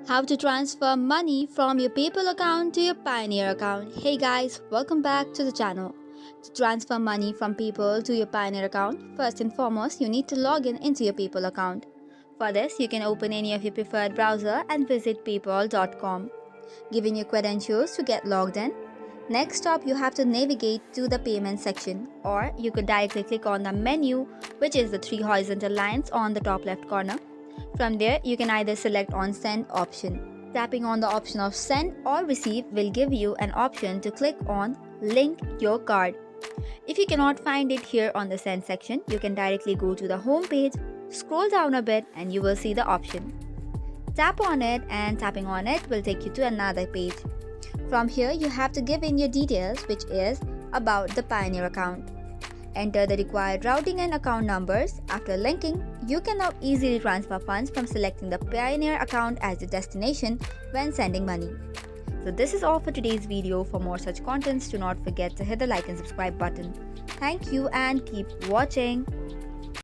How to transfer money from your PayPal account to your Payoneer account. Hey guys, welcome back to the channel. To transfer money from PayPal to your Payoneer account, first and foremost, you need to log in into your PayPal account. For this, you can open any of your preferred browser and visit paypal.com, giving your credentials to get logged in. Next up, you have to navigate to the payment section, or you could directly click on the menu, which is the three horizontal lines on the top left corner. From there, you can either select on send option. Tapping on the option of send or receive will give you an option to click on link your card. If you cannot find it here on the send section, you can directly go to the home page, scroll down a bit and you will see the option. Tap on it and tapping on it will take you to another page. From here, you have to give in your details, which is about the Payoneer account. Enter the required routing and account numbers. After linking, you can now easily transfer funds from selecting the Payoneer account as your destination when sending money. So this is all for today's video. For more such contents, do not forget to hit the like and subscribe button. Thank you and keep watching.